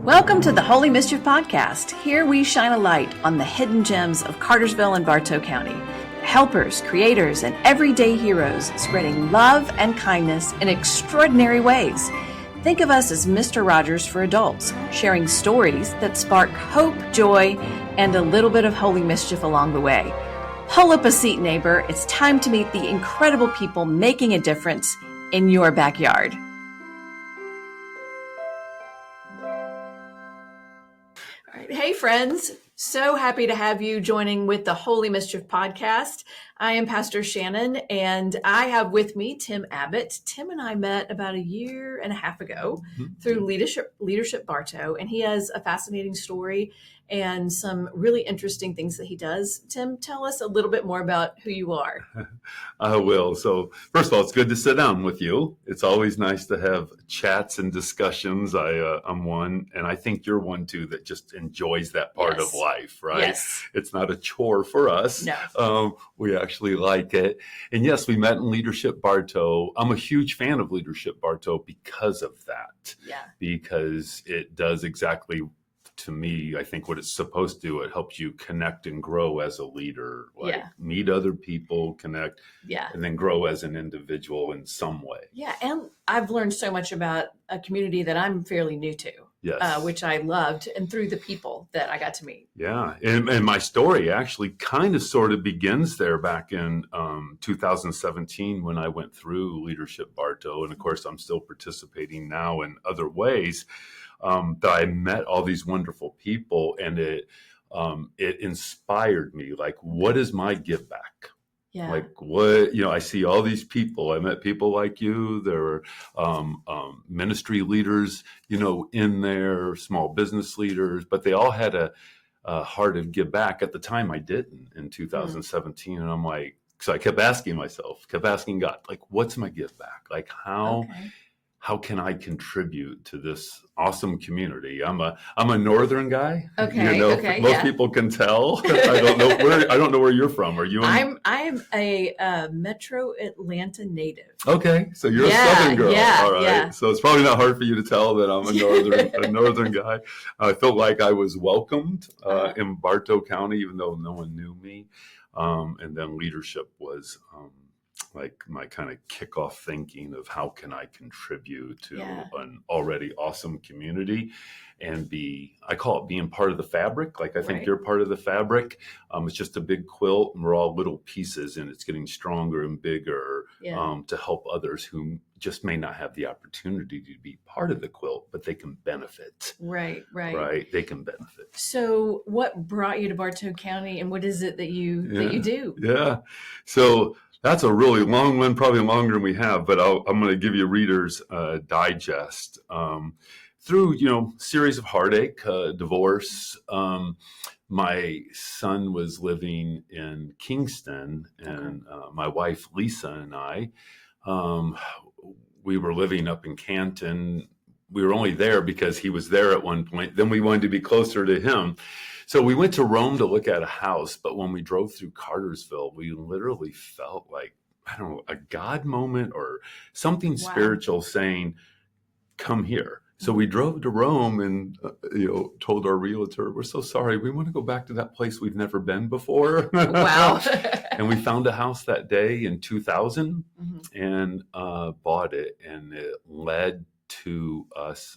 Welcome to the Holy Mischief Podcast. Here we shine a light on the hidden gems of Cartersville and Bartow County. Helpers, creators, and everyday heroes spreading love and kindness in extraordinary ways. Think of us as Mr. Rogers for adults, sharing stories that spark hope, joy, and a little bit of holy mischief along the way. Pull up a seat, neighbor. It's time to meet the incredible people making a difference in your backyard. All right. Hey, friends. So happy to have you joining with the Holy Mischief Podcast. I am Pastor Shannon, and I have with me Tim Abbott. Tim and I met about a year and a half ago through Leadership Bartow, and he has a fascinating story and some really interesting things that he does. Tim, tell us a little bit more about who you are. I will. So first of all, it's good to sit down with you. It's always nice to have chats and discussions. I'm one, and I think you're one too, that just enjoys that part of life, right? Yes. It's not a chore for us. No. We actually like it. And yes, we met in Leadership Bartow. I'm a huge fan of Leadership Bartow because of that. Yeah. Because it does exactly, to me, I think what it's supposed to do. It helps you connect and grow as a leader, meet other people, connect, and then grow as an individual in some way. Yeah, and I've learned so much about a community that I'm fairly new to, which I loved, and through the people that I got to meet. Yeah, and my story actually kind of sort of begins there back in 2017 when I went through Leadership Bartow, and of course I'm still participating now in other ways. That I met all these wonderful people, and it inspired me. Like, what is my give back? Yeah. Like, what, I see all these people. I met people like you. There were ministry leaders, in there, small business leaders, but they all had a heart of give back. At the time, I didn't in 2017, and I'm like, so I kept asking God, like, what's my give back? Like, how can I contribute to this awesome community? I'm a northern guy. Most people can tell. I don't know where you're from. Are you? I'm a Metro Atlanta native. Okay, so you're a Southern girl. Yeah, all right. Yeah. So it's probably not hard for you to tell that I'm a northern guy. I felt like I was welcomed in Bartow County, even though no one knew me. And then leadership was like my kind of kickoff thinking of how can I contribute to an already awesome community and I call it being part of the fabric. Like, I think you're part of the fabric. It's just a big quilt and we're all little pieces, and it's getting stronger and bigger to help others who just may not have the opportunity to be part of the quilt, but they can benefit. Right. They can benefit. So what brought you to Bartow County, and what is it that you do? Yeah. So that's a really long one, probably longer than we have, but I'm going to give you a Reader's Digest. Through, series of heartache, divorce, my son was living in Kingston, and my wife, Lisa, and I, we were living up in Canton. We were only there because he was there at one point. Then we wanted to be closer to him. So we went to Rome to look at a house, but when we drove through Cartersville, we literally felt like, I don't know, a God moment or something spiritual saying, come here. So we drove to Rome and, told our realtor, we're so sorry. We want to go back to that place we've never been before. Wow. And we found a house that day in 2000 and bought it. And it led to us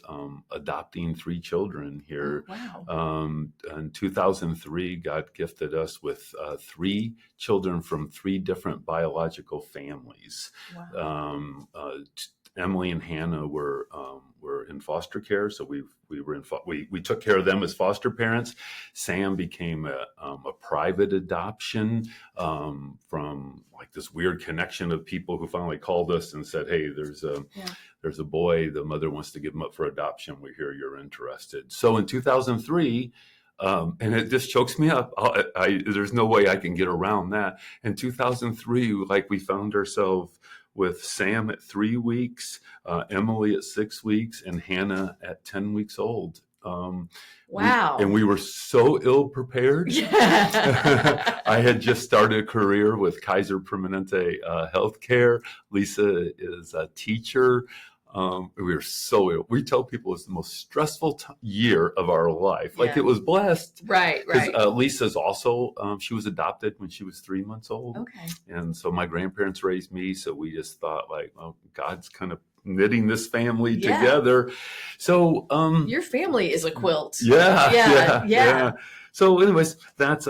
adopting 3 children here. In 2003, God gifted us with 3 children from 3 different biological families. Wow. Emily and Hannah were in foster care, so we took care of them as foster parents. Sam became a private adoption from like this weird connection of people who finally called us and said, "Hey, there's a boy. The mother wants to give him up for adoption. We hear you're interested." So in 2003. And it just chokes me up. There's no way I can get around that. In 2003, we found ourselves with Sam at 3 weeks, Emily at 6 weeks, and Hannah at 10 weeks old. Wow. And we were so ill prepared. I had just started a career with Kaiser Permanente Healthcare. Lisa is a teacher. We tell people it's the most stressful year of our life. Like it was blessed. Right. Lisa's also, she was adopted when she was 3 months old. Okay. And so my grandparents raised me. So we just thought like, well, God's kind of knitting this family together. So, your family is a quilt. Yeah. So anyways, that's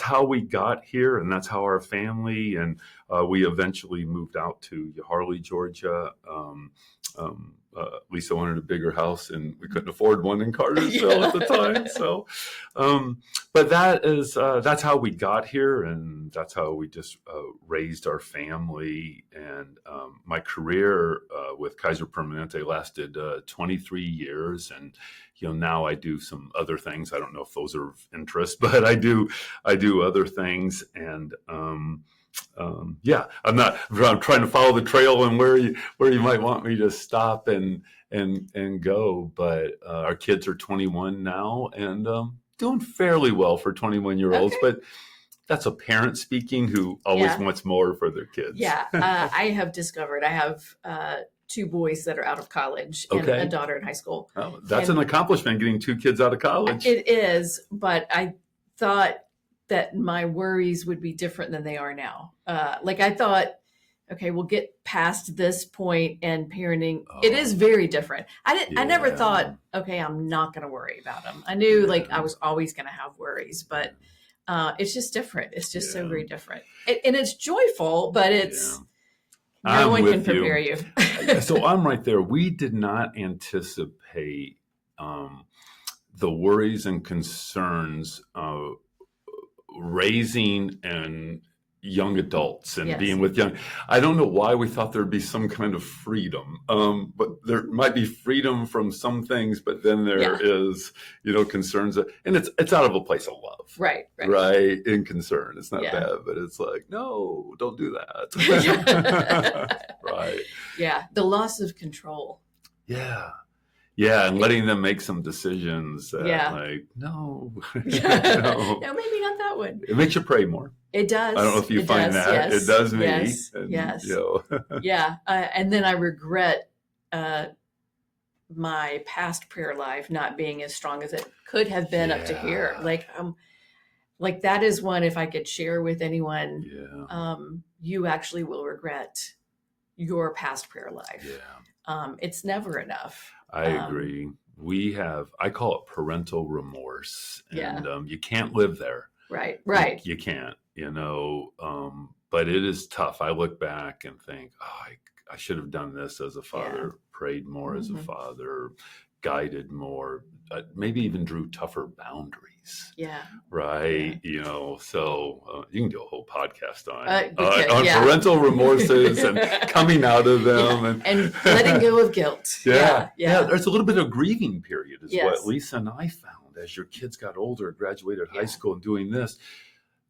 how we got here, and that's how our family, and we eventually moved out to Harley, Georgia. Lisa wanted a bigger house, and we couldn't afford one in Cartersville at the time. So, but that's how we got here, and that's how we just raised our family. And my career with Kaiser Permanente lasted 23 years, and now I do some other things. I don't know if those are of interest, but I do other things, and I'm trying to follow the trail and where you might want me to stop and go. But our kids are 21 now, and doing fairly well for 21-year-olds. But that's a parent speaking who always wants more for their kids. Yeah, I have discovered I have 2 boys that are out of college and a daughter in high school. Oh, that's an accomplishment, getting 2 kids out of college. It is, but I thought that my worries would be different than they are now. I thought, okay, we'll get past this point, and parenting, it is very different. I never thought, okay, I'm not going to worry about them. I knew I was always going to have worries, but it's just different. It's just so very different. And it's joyful, but it's, no one can prepare you. So I'm right there. We did not anticipate the worries and concerns of raising and young adults and being with young. I don't know why we thought there'd be some kind of freedom, but there might be freedom from some things, but then there is, concerns, and it's out of a place of love, right, in concern. It's not bad, but it's like, no, don't do that. Right. Yeah, the loss of control. Yeah, and letting them make some decisions that no, maybe not that one. It makes you pray more. It does. I don't know if you find that. Yes. It does me. Yes. And then I regret my past prayer life not being as strong as it could have been up to here. That is one, if I could share with anyone, you actually will regret your past prayer life. It's never enough. I agree. I call it parental remorse, and you can't live there. Right. You can't, but it is tough. I look back and think, I should have done this as a father, prayed more as a father, guided more, maybe even drew tougher boundaries. Right. So you can do a whole podcast on parental remorses and coming out of them and letting go of guilt. There's a little bit of grieving period is what Lisa and I found as your kids got older, graduated high school, and doing this.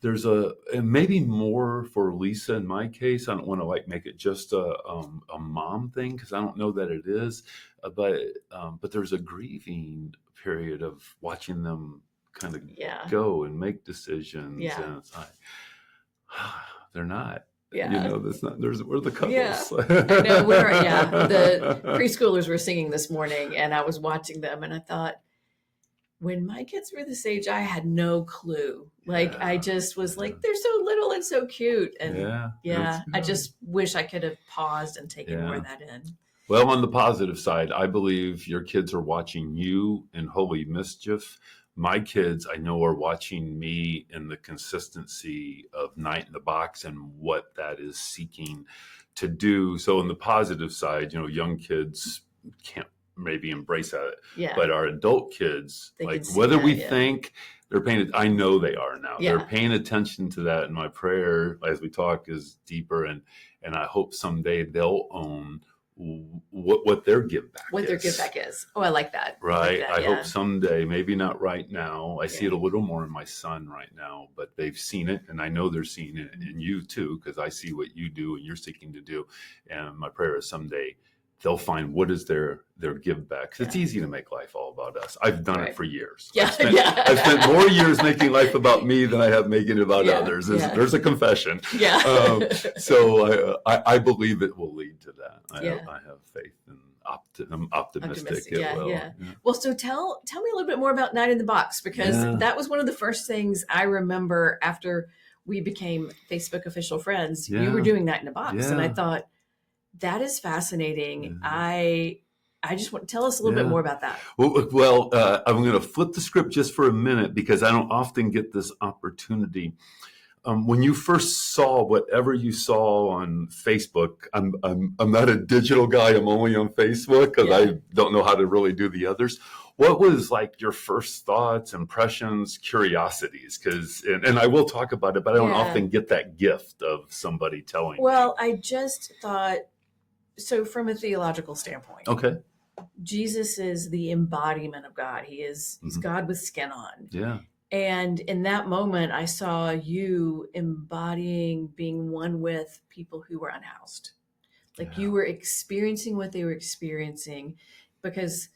There's and maybe more for Lisa in my case. I don't want to make it just a mom thing, because I don't know that it is, but there's a grieving period of watching them kind of go and make decisions, and it's like they're not. That's not. We're the couples. I know. The preschoolers were singing this morning, and I was watching them, and I thought, when my kids were this age, I had no clue. I just was like, they're so little and so cute. And I just wish I could have paused and taken more of that in. Well, on the positive side, I believe your kids are watching you in holy mischief. My kids, I know, are watching me in the consistency of Night in the Box and what that is seeking to do. So on the positive side, young kids can't maybe embrace that, but our adult kids, whether we think they're paying, I know they are now. They're paying attention to that, and my prayer as we talk is deeper, and I hope someday they'll own what their give back their give back is. I like that. Right. I hope someday, maybe not right now. I see it a little more in my son right now, but they've seen it, and I know they're seeing it in you too, because I see what you do and you're seeking to do. And my prayer is someday they'll find what is their give back. 'Cause it's easy to make life all about us. I've done it for years. Yeah. I've spent more years making life about me than I have making it about others. There's a confession. Yeah. So I believe it will lead to that. I have faith, and I'm optimistic it will. Yeah. Well, so tell me a little bit more about Night in the Box, because that was one of the first things I remember after we became Facebook official friends. You were doing Night in the Box, and I thought, that is fascinating. I just want to tell us a little bit more about that. Well, I'm going to flip the script just for a minute, because I don't often get this opportunity. When you first saw whatever you saw on Facebook, I'm not a digital guy. I'm only on Facebook because I don't know how to really do the others. What was like your first thoughts, impressions, curiosities? Because, and I will talk about it, but I don't often get that gift of somebody telling me. Well, I just thought, so from a theological standpoint, Jesus is the embodiment of God. He's God with skin on. Yeah. And in that moment, I saw you embodying being one with people who were unhoused. Like you were experiencing what they were experiencing, because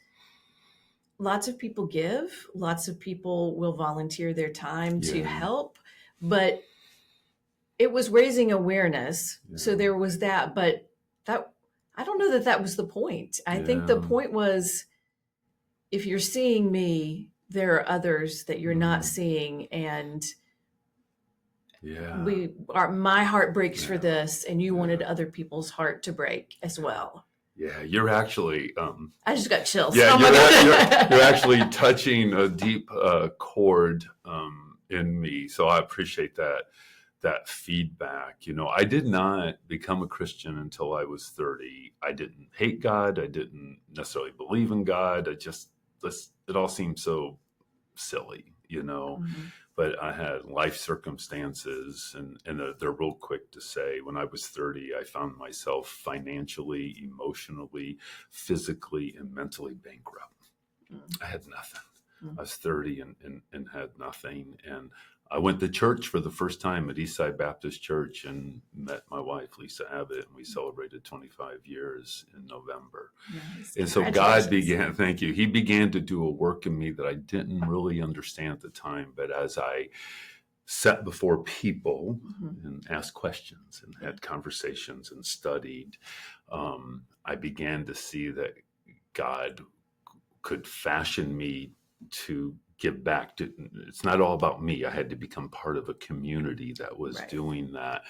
lots of people give, lots of people will volunteer their time to help, but it was raising awareness. So there was that, but that, I don't know that was the point. I think the point was, if you're seeing me, there are others that you're not seeing, and my heart breaks for this, and you wanted other people's heart to break as well. Yeah, you're actually. I just got chills. Yeah, you're actually touching a deep chord in me. So I appreciate that feedback. I did not become a Christian until I was 30. I didn't hate God. I didn't necessarily believe in God. It all seemed so silly, but I had life circumstances, and they're real quick to say. When I was 30, I found myself financially, emotionally, physically, and mentally bankrupt. I had nothing. I was 30 and had nothing. And I went to church for the first time at Eastside Baptist Church and met my wife, Lisa Abbott, and we celebrated 25 years in November. Nice. And so God began, thank you, he began to do a work in me that I didn't really understand at the time. But as I sat before people and asked questions and had conversations and studied, I began to see that God could fashion me to give back to. It's not all about me. I had to become part of a community that was doing that.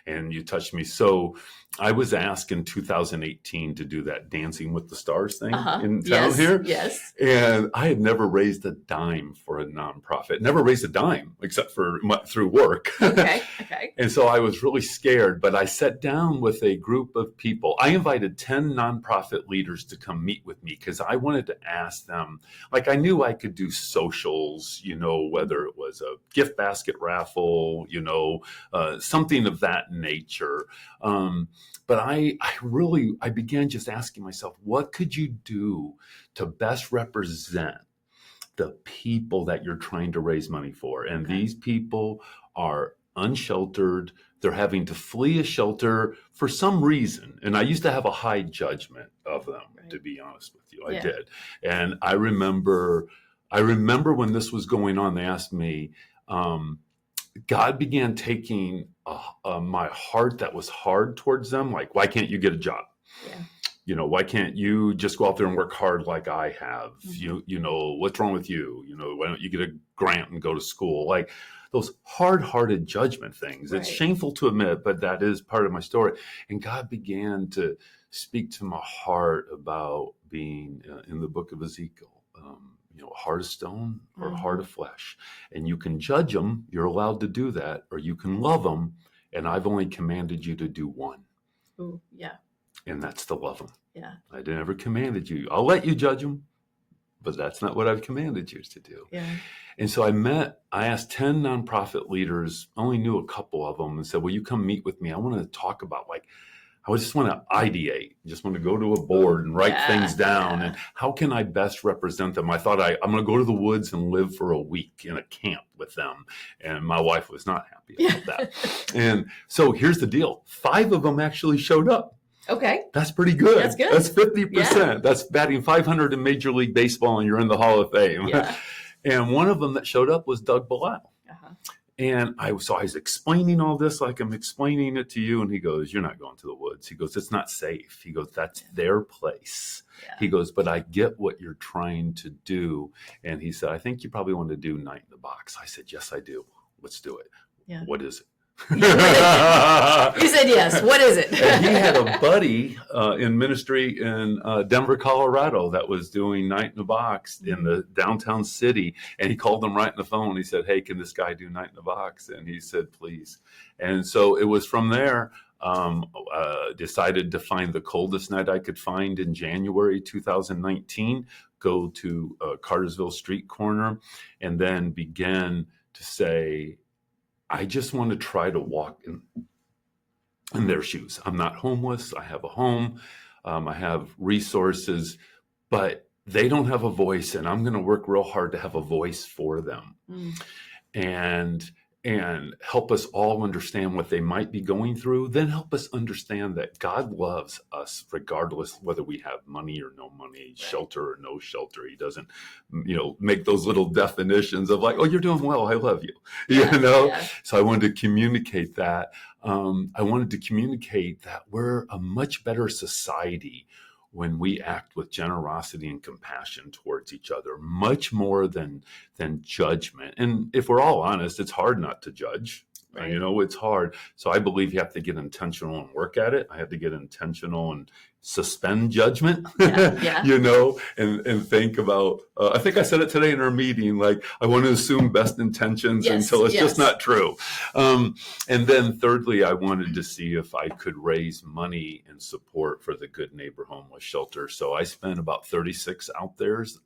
And you touched me. So I was asked in 2018 to do that Dancing with the Stars thing in town here. Yes. And I had never raised a dime for a nonprofit. Never raised a dime except for through work. Okay. And so I was really scared, but I sat down with a group of people. I invited 10 nonprofit leaders to come meet with me because I wanted to ask them, like I knew I could do socials, whether it was a gift basket raffle, something of that nature. But I began just asking myself, what could you do to best represent the people that you're trying to raise money for? And these people are unsheltered. They're having to flee a shelter for some reason. And I used to have a high judgment of them, to be honest with you. I did. And I remember when this was going on, they asked me, God began taking my heart that was hard towards them. Like, why can't you get a job? Yeah. Why can't you just go out there and work hard like I have? What's wrong with you? Why don't you get a grant and go to school? Like those hard-hearted judgment things. It's shameful to admit, but that is part of my story. And God began to speak to my heart about being in the book of Ezekiel. Heart of stone or heart of flesh. And you can judge them. You're allowed to do that. Or you can love them. And I've only commanded you to do one. Ooh, yeah. And that's to love them. Yeah. I never commanded you. I'll let you judge them. But that's not what I've commanded you to do. Yeah. And so I asked 10 nonprofit leaders, only knew a couple of them, and said, will you come meet with me? I want to talk about I just want to ideate, just want to go to a board and write things down. And how can I best represent them? I thought I'm going to go to the woods and live for a week in a camp with them. And my wife was not happy about that. And so here's the deal. 5 of them actually showed up. Okay. That's pretty good. That's good. That's 50%. Yeah. That's batting 500 in Major League Baseball, and you're in the Hall of Fame. Yeah. And one of them that showed up was Doug Bilal. Uh-huh. And I was explaining all this like I'm explaining it to you. And he goes, "You're not going to the woods." He goes, "It's not safe." He goes, "That's their place." Yeah. He goes, "But I get what you're trying to do." And he said, "I think you probably want to do Night in the Box." I said, "Yes, I do. Let's do it." Yeah. What is it? You said yes. What is it? And he had a buddy in ministry in Denver, Colorado, that was doing Night in the Box in the downtown city. And he called them right on the phone. He said, "Hey, can this guy do Night in the Box?" And he said, "Please." And so it was from there, decided to find the coldest night I could find in January 2019, go to Cartersville Street Corner, and then began to say, I just want to try to walk in their shoes. I'm not homeless. I have a home. I have resources, but they don't have a voice, and I'm going to work real hard to have a voice for them. And help us all understand what they might be going through, then help us understand that God loves us regardless whether we have money or no money, right, shelter or no shelter. He doesn't, make those little definitions of like, "Oh, you're doing well, I love you," Yeah. So I wanted to communicate that. I wanted to communicate that we're a much better society when we act with generosity and compassion towards each other, much more than judgment. And if we're all honest, it's hard not to judge. Right. It's hard. So I believe you have to get intentional and work at it. I had to get intentional and suspend judgment, and think about, I think I said it today in our meeting, like I want to assume best intentions until it's just not true. And then thirdly, I wanted to see if I could raise money and support for the Good Neighbor Homeless Shelter. So I spent about 36 hours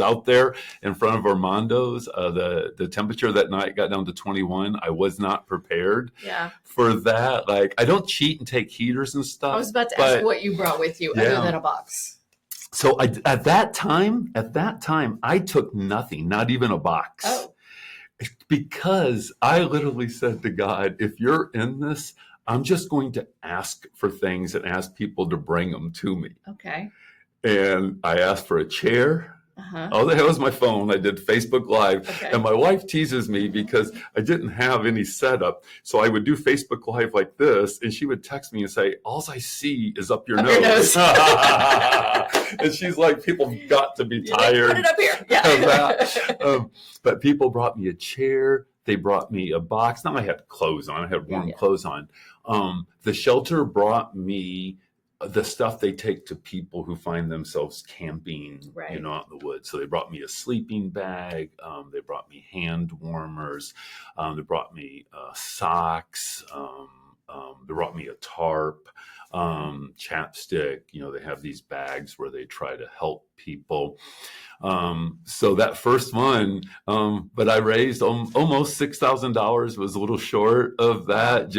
out there in front of Armando's. The temperature that night got down to 21. I was not prepared for that. Like, I don't cheat and take heaters and stuff. I was about to ask what you brought with you other than a box. So at that time, I took nothing, not even a box. Oh. Because I literally said to God, if you're in this, I'm just going to ask for things and ask people to bring them to me. Okay. And I asked for a chair. Uh-huh. Oh, that was my phone. I did Facebook Live. Okay. And my wife teases me because I didn't have any setup. So I would do Facebook Live like this, and she would text me and say, "All I see is up your nose." And she's like, people have got to be tired. Put it up here. Yeah. Of that. But people brought me a chair. They brought me a box. Now I had clothes on. I had warm clothes on. The shelter brought me the stuff they take to people who find themselves camping, out in the woods. So they brought me a sleeping bag. They brought me hand warmers. They brought me socks. They brought me a tarp, chapstick. They have these bags where they try to help people. So that first one, but I raised almost $6,000, was a little short of that.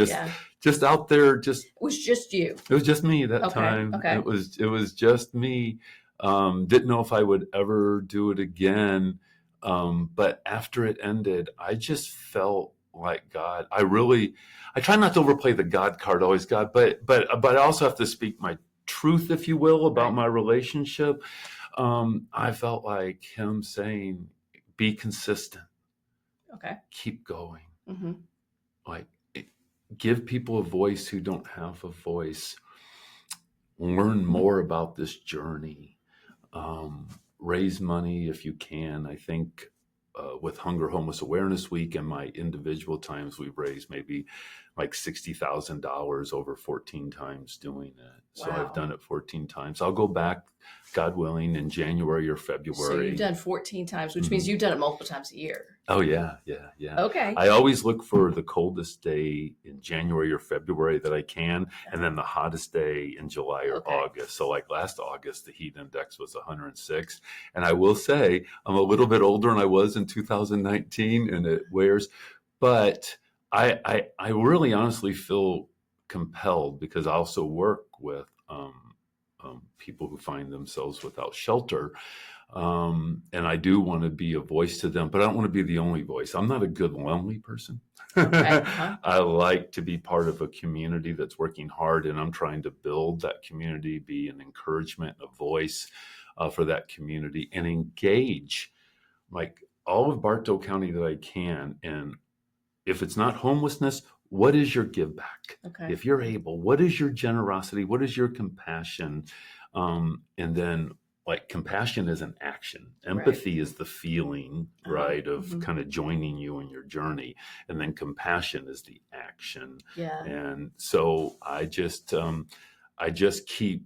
Just out there, it was just you. It was just me that time. Okay. It was just me. Didn't know if I would ever do it again. But after it ended, I just felt like God. I try not to overplay the God card always, God, but I also have to speak my truth, if you will, about my relationship. I felt like him saying, be consistent. Okay. Keep going. Mm-hmm. Like, give people a voice who don't have a voice. Learn more about this journey. Raise money if you can. I think with Hunger Homeless Awareness Week and my individual times, we've raised maybe like $60,000 over 14 times doing it. So I've done it 14 times. I'll go back, God willing, in January or February. So you've done 14 times, which means you've done it multiple times a year. Oh, yeah. Okay. I always look for the coldest day in January or February that I can, and then the hottest day in July or August. So like last August, the heat index was 106. And I will say I'm a little bit older than I was in 2019, and it wears. But I really honestly feel compelled, because I also work with people who find themselves without shelter. And I do want to be a voice to them, but I don't want to be the only voice. I'm not a good lonely person. Okay. Uh-huh. I like to be part of a community that's working hard, and I'm trying to build that community, be an encouragement, a voice for that community, and engage like all of Bartow County that I can. And if it's not homelessness, what is your give back? Okay. If you're able, what is your generosity? What is your compassion? And then like compassion is an action. Empathy is the feeling, right, of kind of joining you in your journey. And then compassion is the action. Yeah. And so I just keep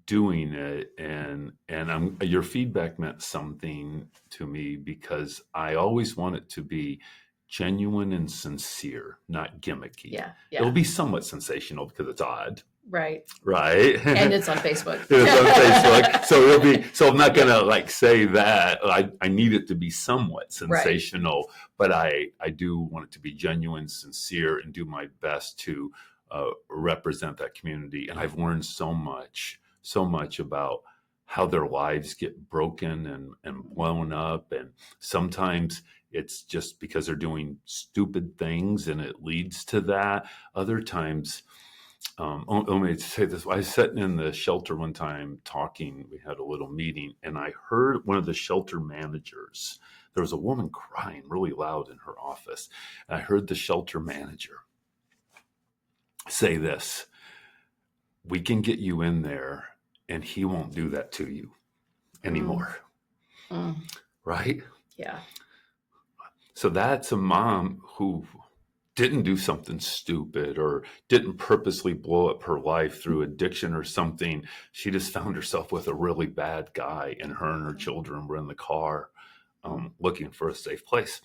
doing it, and your feedback meant something to me because I always want it to be genuine and sincere, not gimmicky. Yeah. It'll be somewhat sensational because it's odd. Right. And it's on Facebook. It's on Facebook. So I'm not going to like say that. I need it to be somewhat sensational, but I do want it to be genuine, sincere, and do my best to represent that community. And I've learned so much about how their lives get broken and blown up. And sometimes it's just because they're doing stupid things and it leads to that. Other times, let me say this. I was sitting in the shelter one time talking. We had a little meeting, and I heard one of the shelter managers. There was a woman crying really loud in her office. And I heard the shelter manager say this: "We can get you in there, and he won't do that to you anymore." Right? Yeah. So that's a mom who didn't do something stupid or didn't purposely blow up her life through addiction or something. She just found herself with a really bad guy, and her children were in the car looking for a safe place.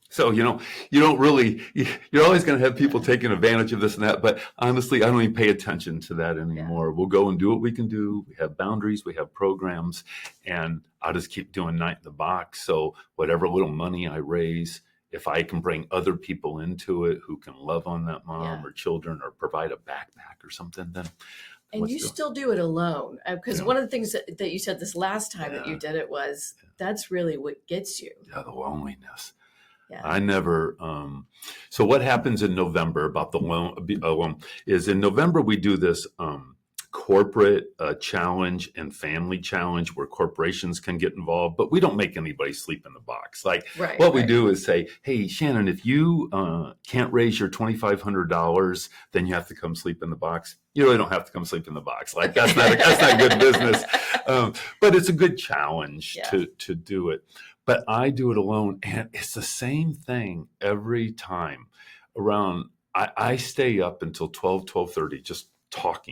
So, you don't really, you're always going to have people taking advantage of this and that. But honestly, I don't even pay attention to that anymore. We'll go and do what we can do. We have boundaries, we have programs, and I'll just keep doing Night in the Box. So whatever little money I raise, if I can bring other people into it who can love on that mom or children or provide a backpack or something, then. And you still do it alone. Because one of the things that you said this last time that you did it was, that's really what gets you. Yeah, the loneliness. Yeah. I never. So what happens in November about the loan is in November we do this corporate challenge and family challenge where corporations can get involved, but we don't make anybody sleep in the box. Like we do is say, hey, Shannon, if you can't raise your $2,500, then you have to come sleep in the box. You really don't have to come sleep in the box. Like that's not good business. But it's a good challenge to do it. But I do it alone, and it's the same thing every time. I stay up until 12:30, just talk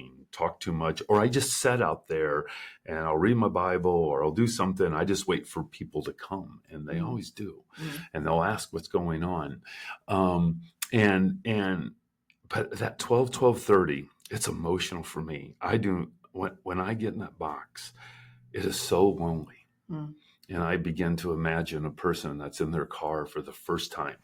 too much, or I just sit out there and I'll read my Bible or I'll do something. I just wait for people to come, and they always do. And they'll ask what's going on. But that 12:30, it's emotional for me. When I get in that box, it is so lonely. And I begin to imagine a person that's in their car for the first time.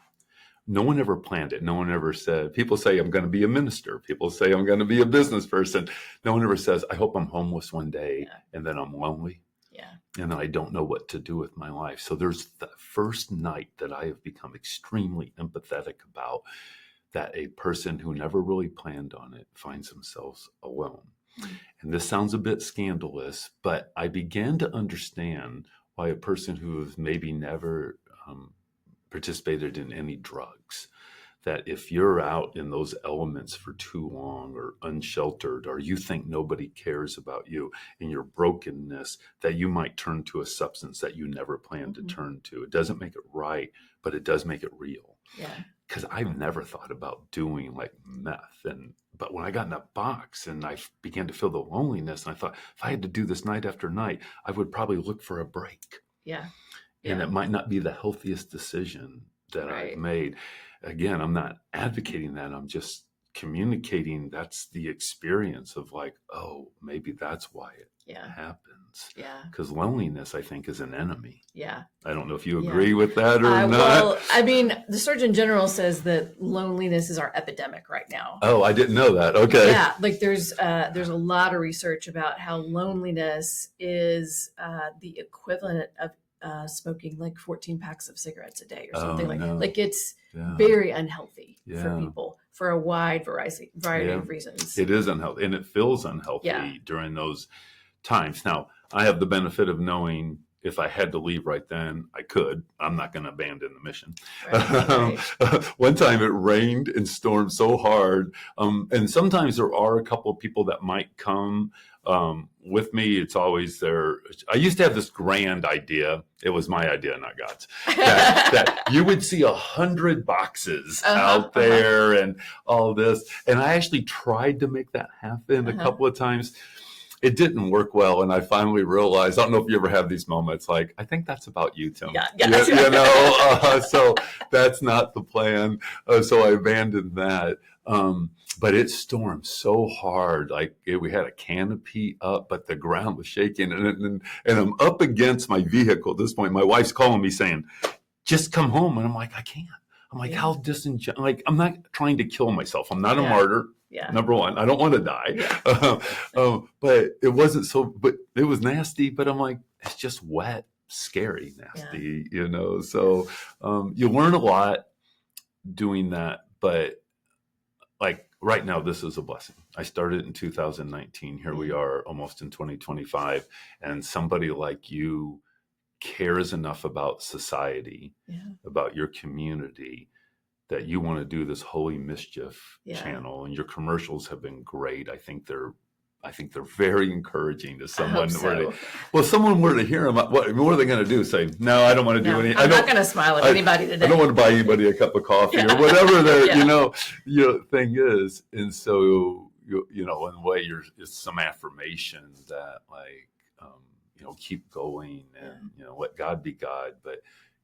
No one ever planned it. No one ever said, people say, I'm going to be a minister. People say, I'm going to be a business person. No one ever says, I hope I'm homeless one day and then I'm lonely. Yeah. And then I don't know what to do with my life. So there's the first night that I have become extremely empathetic about, that a person who never really planned on it finds themselves alone. And this sounds a bit scandalous, but I began to understand why a person who has maybe never participated in any drugs, that if you're out in those elements for too long or unsheltered, or you think nobody cares about you in your brokenness, that you might turn to a substance that you never planned to turn to. It doesn't make it right, but it does make it real. Yeah. Because I've never thought about doing like meth. But when I got in that box and I began to feel the loneliness, and I thought, if I had to do this night after night, I would probably look for a break. Yeah. And it might not be the healthiest decision that I've made. Again, I'm not advocating that. I'm just communicating that's the experience of like, oh, maybe that's why it happens. Yeah. Because loneliness, I think, is an enemy. Yeah. I don't know if you agree with that or not. Well, I mean, the Surgeon General says that loneliness is our epidemic right now. Oh, I didn't know that. Okay. Yeah, like there's a lot of research about how loneliness is the equivalent of smoking like 14 packs of cigarettes a day or something like it's very unhealthy for people for a wide variety of reasons. It is unhealthy, and it feels unhealthy during those times. Now, I have the benefit of knowing if I had to leave right then, I could. I'm not going to abandon the mission. Right. One time it rained and stormed so hard. And sometimes there are a couple of people that might come with me. It's always there. I used to have this grand idea. It was my idea, not God's. That you would see 100 boxes out there and all this. And I actually tried to make that happen a couple of times. It didn't work well, and I finally realized, I don't know if you ever have these moments, like, I think that's about you, Tim. So that's not the plan. So I abandoned that. But it stormed so hard, like we had a canopy up, but the ground was shaking, and I'm up against my vehicle at this point. My wife's calling me saying, just come home. And I'm like, I can't. I'm like, how disenchanted, like, I'm not trying to kill myself. I'm not a martyr. Yeah. Number one, I don't want to die. Yeah. But it wasn't but it was nasty, but I'm like, it's just wet, scary, nasty, So you learn a lot doing that, but like right now, this is a blessing. I started in 2019. Here we are almost in 2025. And somebody like you cares enough about society, about your community, that you want to do this Holy Mischief channel, and your commercials have been great. I think they're very encouraging to someone. Someone were to hear them. What are they going to do? Say, no, I don't want to do any. I'm not going to smile at anybody today. I don't want to buy anybody a cup of coffee or whatever their thing is. And so in a way, it's some affirmation that keep going and let God be God, but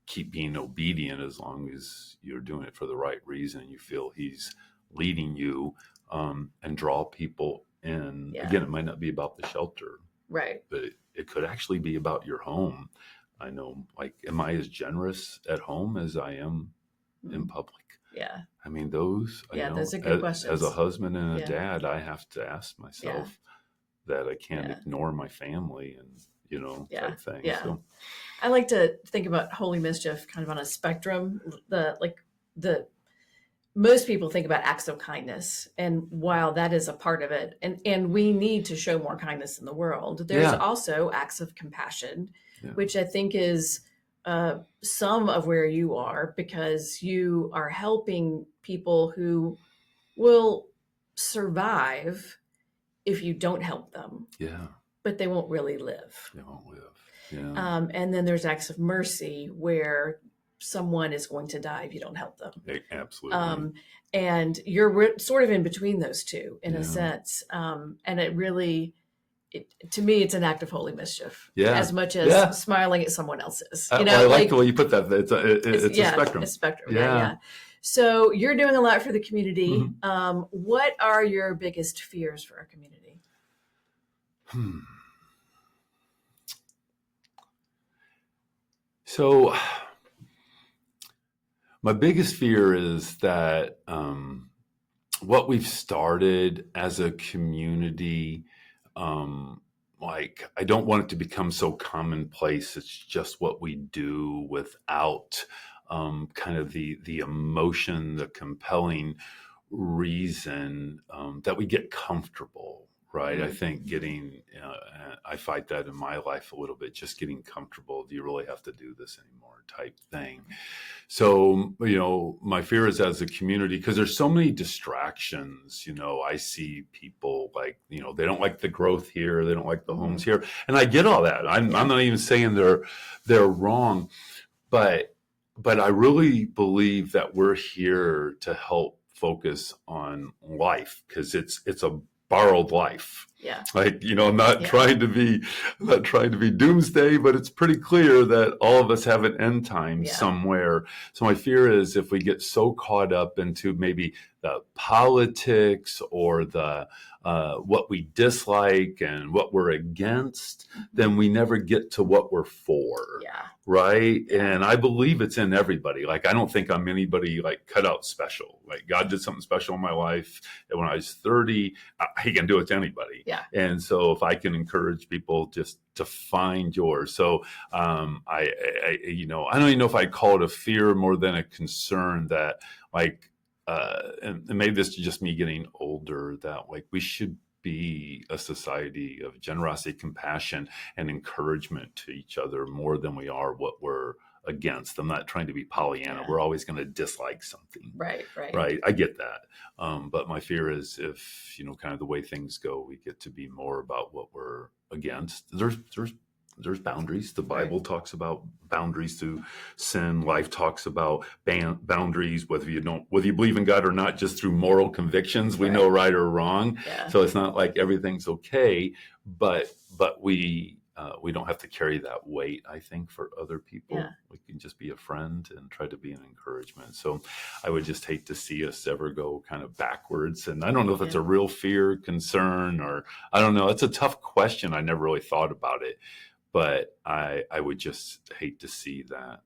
keep being obedient as long as you're doing it for the right reason. You feel He's leading you, and draw people in. Again, it might not be about the shelter, right? But it could actually be about your home. I know, like, am I as generous at home as I am in public? Yeah. I mean, those are good questions. As a husband and a dad, I have to ask myself that I can't ignore my family and, type thing. Yeah. So, I like to think about Holy Mischief kind of on a spectrum. Most people think about acts of kindness, and while that is a part of it, and we need to show more kindness in the world, there's also acts of compassion, which I think is some of where you are, because you are helping people who will survive if you don't help them. Yeah. But they won't really live. They won't live. Yeah. And then there's acts of mercy where someone is going to die if you don't help them. Absolutely. And you're sort of in between those two in a sense. And it really, to me, it's an act of holy mischief as much as smiling at someone else's. I like the way you put that. It's a spectrum. It's a spectrum. Yeah. So you're doing a lot for the community. Mm-hmm. What are your biggest fears for our community? So my biggest fear is that what we've started as a community, I don't want it to become so commonplace. It's just what we do without kind of the emotion, the compelling reason that we get comfortable. Right. I think I fight that in my life a little bit, just getting comfortable. Do you really have to do this anymore type thing? So, my fear is as a community, because there's so many distractions. I see people like, they don't like the growth here. They don't like the homes here. And I get all that. I'm not even saying they're wrong, but I really believe that we're here to help focus on life, because it's a borrowed life. Yeah. Like, I'm not trying to be doomsday, but it's pretty clear that all of us have an end time somewhere. So my fear is if we get so caught up into maybe politics or the what we dislike and what we're against, then we never get to what we're for. Yeah. Right. And I believe it's in everybody. Like, I don't think I'm anybody like cut out special. Like, God did something special in my life. And when I was 30, he can do it to anybody. Yeah. And so if I can encourage people just to find yours. So I don't even know if I call it a fear more than a concern that like, and maybe this is just me getting older, that like we should be a society of generosity, compassion, and encouragement to each other more than we are what we're against. I'm not trying to be Pollyanna. Yeah. We're always going to dislike something. Right. Right. I get that. But my fear is if, kind of the way things go, we get to be more about what we're against. There's boundaries. The Bible talks about boundaries through sin. Life talks about boundaries, whether you believe in God or not, just through moral convictions. We know right or wrong. Yeah. So it's not like everything's okay, but we don't have to carry that weight, I think, for other people. Yeah. We can just be a friend and try to be an encouragement. So I would just hate to see us ever go kind of backwards. And I don't know if it's a real fear, concern, or I don't know. It's a tough question. I never really thought about it. But I would just hate to see that.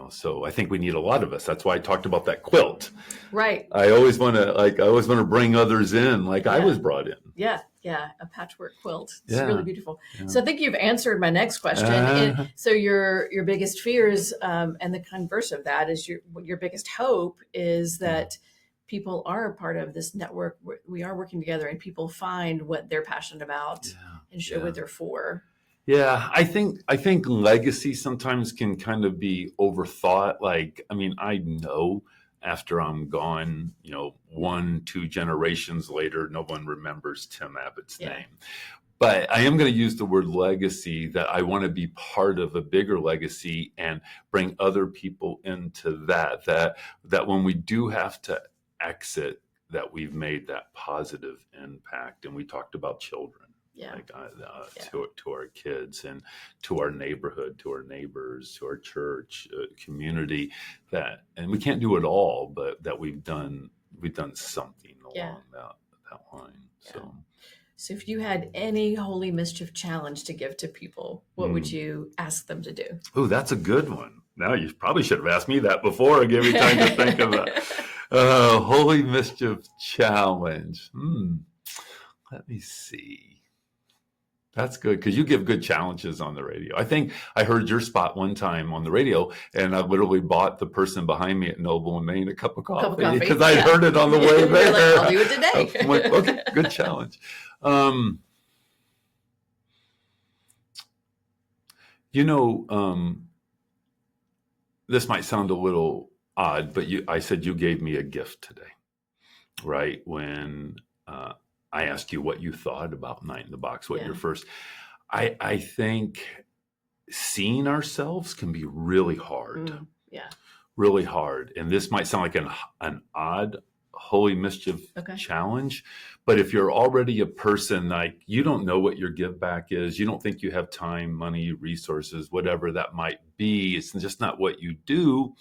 So I think we need a lot of us. That's why I talked about that quilt. Right. I always want to bring others in, like I was brought in. Yeah. A patchwork quilt. It's Yeah. really beautiful. Yeah. So I think you've answered my next question. So your biggest fears, and the converse of that is your biggest hope is that people are a part of this network. We are working together and people find what they're passionate about and show what they're for. Yeah. I think legacy sometimes can kind of be overthought. Like, I mean, I know after I'm gone, 1-2 generations later, no one remembers Tim Abbott's name. But I am going to use the word legacy, that I want to be part of a bigger legacy and bring other people into that when we do have to exit, that we've made that positive impact. And we talked about children. To our kids and to our neighborhood, to our neighbors, to our church, community, and we can't do it all, but that we've done something along that line. So if you had any Holy Mischief challenge to give to people, what would you ask them to do? Oh, that's a good one. Now you probably should have asked me that before. I gave you time to think of that. Holy Mischief challenge. Let me see. That's good, because you give good challenges on the radio. I think I heard your spot one time on the radio, and I literally bought the person behind me at Noble and Maine a cup of coffee because I heard it on the way there. Like, I'll do it today. I'm like, okay, good challenge. This might sound a little odd, but I said you gave me a gift today, right? When I asked you what you thought about Night in the Box, what your first, I think seeing ourselves can be really hard. Really hard. And this might sound like an odd Holy Mischief challenge, but if you're already a person, like you don't know what your give back is, you don't think you have time, money, resources, whatever that might be, it's just not what you do.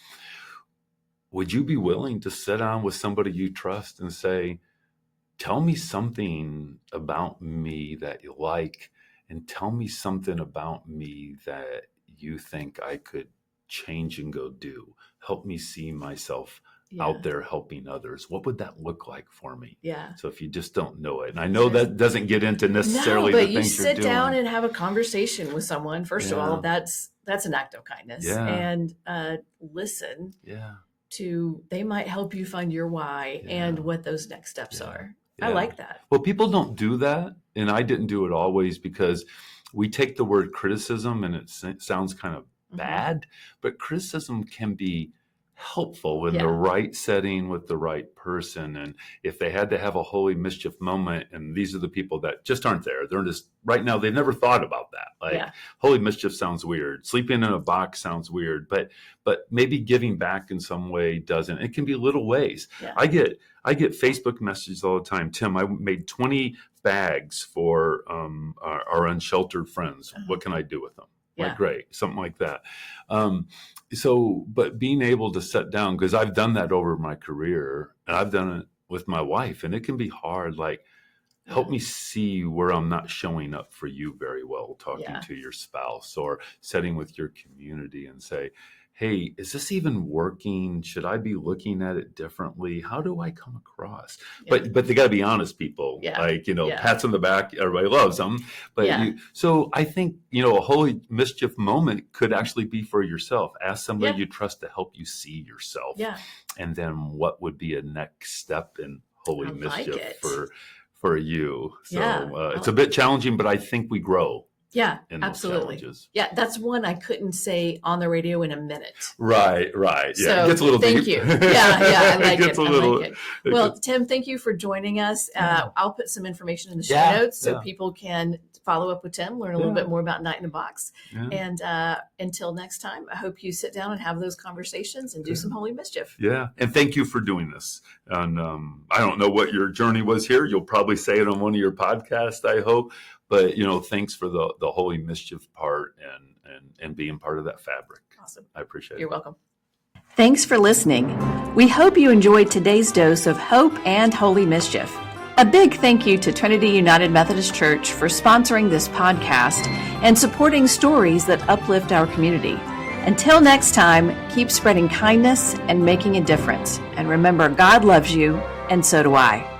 Would you be willing to sit down with somebody you trust and say, tell me something about me that you like, and tell me something about me that you think I could change and go do. Help me see myself out there helping others. What would that look like for me? So if you just don't know it, and I know that doesn't get into necessarily the things you're doing. But you sit down and have a conversation with someone. First of all, that's an act of kindness. And listen to, they might help you find your why and what those next steps are. I like that. Well, people don't do that. And I didn't do it always, because we take the word criticism and it sounds kind of bad, but criticism can be helpful in the right setting with the right person. And if they had to have a Holy Mischief moment, and these are the people that just aren't there, they're just right now, they've never thought about that. Like Holy Mischief sounds weird. Sleeping in a box sounds weird, but maybe giving back in some way doesn't. It can be little ways. I get Facebook messages all the time. Tim, I made 20 bags for our unsheltered friends. What can I do with them? like, great, something like that. But being able to sit down, because I've done that over my career, and I've done it with my wife, and it can be hard, like, help me see where I'm not showing up for you very well, talking to your spouse or sitting with your community and say, hey, is this even working? Should I be looking at it differently? How do I come across? But they got to be honest, people. Like, pats on the back, everybody loves them. But so I think, a holy mischief moment could actually be for yourself. Ask somebody you trust to help you see yourself. And then what would be a next step in holy mischief for you? So it's a bit challenging, but I think we grow. Yeah, absolutely. Yeah, that's one I couldn't say on the radio in a minute. Right. Yeah, so, it gets a little thank deep. You. Yeah, I like it. Well, Tim, thank you for joining us. I'll put some information in the show notes so people can follow up with Tim, learn a little bit more about Night in a Box. And until next time, I hope you sit down and have those conversations and do some holy mischief. Yeah, and thank you for doing this. And I don't know what your journey was here. You'll probably say it on one of your podcasts, I hope. But, thanks for the holy mischief part and being part of that fabric. Awesome. I appreciate it. You're welcome. Thanks for listening. We hope you enjoyed today's dose of hope and holy mischief. A big thank you to Trinity United Methodist Church for sponsoring this podcast and supporting stories that uplift our community. Until next time, keep spreading kindness and making a difference. And remember, God loves you, and so do I.